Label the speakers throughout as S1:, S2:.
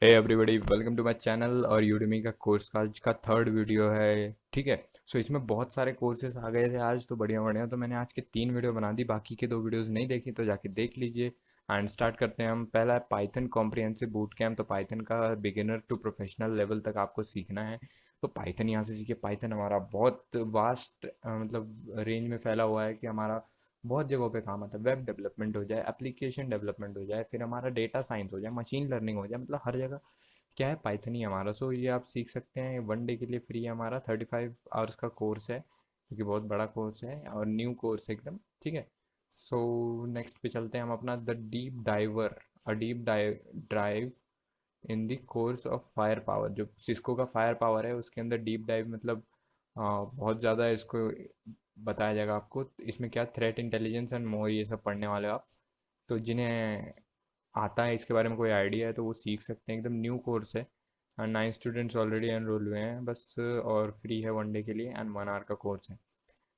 S1: Hey everybody, welcome to my channel. और Udemy का course का आज का थर्ड वीडियो है। ठीक है। सो इसमें बहुत सारे कोर्सेज आ गए थे आज, तो बढ़िया बढ़िया। तो मैंने आज के 3 वीडियो बना दी, बाकी के 2 वीडियोस नहीं देखी तो जाके देख लीजिए। एंड स्टार्ट करते हैं हम। पहला है पाइथन कॉम्प्रिहेंसिव बूट कैम्प। तो पाइथन का बिगिनर टू प्रोफेशनल लेवल तक आपको सीखना है। तो पाइथन यहाँ से सीखिए। पाइथन हमारा बहुत वास्ट मतलब रेंज में फैला हुआ है कि हमारा बहुत जगहों पे काम आता है। वेब डेवलपमेंट हो जाए, एप्लीकेशन डेवलपमेंट हो जाए, फिर हमारा डेटा साइंस हो जाए, मशीन लर्निंग हो जाए, मतलब हर जगह क्या है, पाइथन ही हमारा। सो ये आप सीख सकते हैं। 1 डे के लिए फ्री है हमारा। 35 आवर्स का कोर्स है, क्योंकि बहुत बड़ा कोर्स है और न्यू कोर्स है एकदम। ठीक है। सो नेक्स्ट पे चलते हैं हम अपना the deep diver. A deep drive in the course of fire power. जो सिस्को का फायर पावर है उसके अंदर डीप डाइव मतलब बहुत ज़्यादा इसको बताया जाएगा आपको। इसमें क्या, थ्रेट इंटेलिजेंस एंड मोर, ये सब पढ़ने वाले हो आप। तो जिन्हें आता है, इसके बारे में कोई आइडिया है, तो वो सीख सकते हैं। एकदम न्यू कोर्स है। 9 स्टूडेंट्स ऑलरेडी एनरोल हुए हैं बस, और फ्री है 1 डे के लिए एंड 1 आवर का कोर्स है।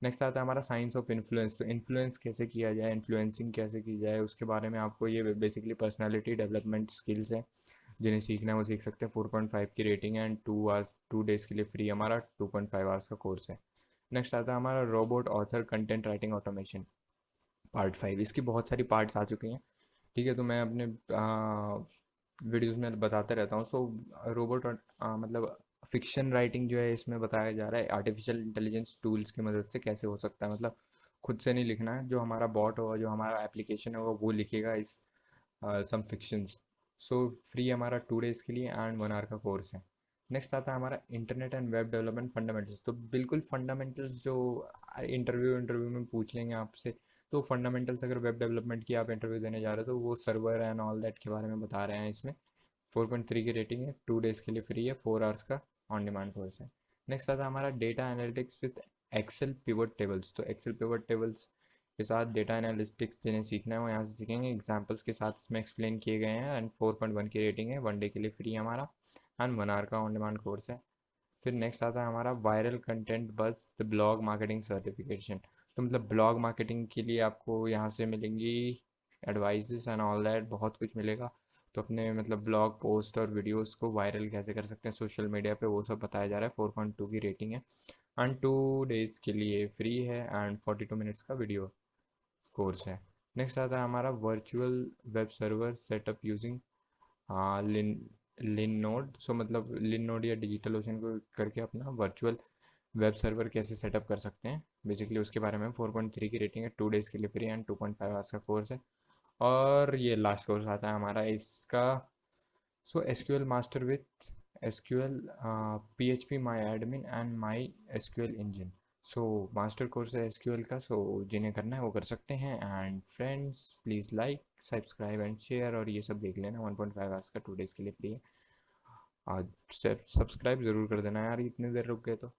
S1: नेक्स्ट आता है हमारा साइंस ऑफ इन्फ्लुएंस। तो इन्फ्लुएंस कैसे किया जाए, इन्फ्लुएंसिंग कैसे की जाए, उसके बारे में आपको ये बेसिकली पर्सनालिटी डेवलपमेंट स्किल्स है। जिन्हें सीखना है वो सीख सकते हैं। 4.5 की रेटिंग है एंड 2 आवर्स 2 डेज के लिए फ्री हमारा 2.5 आवर्स का कोर्स है। नेक्स्ट आता है हमारा robot author content writing automation part 5। इसकी बहुत सारी पार्ट्स आ चुकी हैं। ठीक है। तो मैं अपने वीडियोस में बताते रहता हूँ। सो रोबोट मतलब फिक्शन राइटिंग जो है, इसमें बताया जा रहा है आर्टिफिशियल इंटेलिजेंस टूल्स की मदद से कैसे हो सकता है। मतलब खुद से नहीं लिखना है, जो हमारा बॉट होगा, जो हमारा एप्लीकेशन होगा, वो लिखेगा इस सम फिक्शंस। सो फ्री हमारा 2 डेज के लिए एंड 1 आवर का कोर्स है। नेक्स्ट आता है हमारा internet and web development fundamentals. तो बिल्कुल फंडामेंटल्स जो इंटरव्यू इंटरव्यू में पूछ लेंगे आपसे। तो फंडामेंटल्स, अगर वेब डेवलपमेंट की आप इंटरव्यू देने जा रहे हो, तो वो सर्वर एंड ऑल दैट के बारे में बता रहे हैं इसमें। 4.3 की रेटिंग है, 2 डेज के लिए फ्री है, 4 आवर्स का ऑन डिमांड कोर्स है। नेक्स्ट आता है हमारा data analytics with Excel pivot tables. तो एक्सेल पिवट टेबल्स के साथ डेटा एनालिटिक्स जिन्हें सीखना है वो यहाँ से सीखेंगे। एग्जाम्पल्स के साथ इसमें एक्सप्लेन किए गए हैं एंड 4.1 की रेटिंग है। 1 डे के लिए फ्री है हमारा एंड 1 आवर का ऑन डिमांड कोर्स है। फिर नेक्स्ट आता है हमारा वायरल कंटेंट बस द ब्लॉग मार्केटिंग सर्टिफिकेशन। तो मतलब ब्लॉग मार्केटिंग के लिए आपको यहाँ से मिलेंगी एडवाइजेस एंड ऑल दैट, बहुत कुछ मिलेगा। तो अपने मतलब ब्लॉग पोस्ट और वीडियोस को वायरल कैसे कर सकते हैं सोशल मीडिया पे, वो सब बताया जा रहा है। 4.2 की रेटिंग है एंड 2 डेज के लिए फ्री है एंड 42 मिनट्स का वीडियो कोर्स है। नेक्स्ट आता है हमारा virtual web server setup using लिन लिन नोड। सो मतलब लिन नोड या डिजिटल ओशन को करके अपना वर्चुअल वेब सर्वर कैसे सेटअप कर सकते हैं, बेसिकली उसके बारे में। 4.3 की रेटिंग है, 2 डेज के लिए फ्री एंड 2.5 आवर्स का कोर्स है। और ये लास्ट कोर्स आता है हमारा इसका। So SQL master with SQL PHP MyAdmin and MySQL engine. So master course है एसक्यूएल का। सो जिन्हें करना है वो कर सकते हैं। And friends, please like subscribe and share, और ये सब देख लेना। 1.5 आवर्स का 2 डेज के लिए फ्री है। आज सब्सक्राइब ज़रूर कर देना यार, इतनी देर रुक गए तो।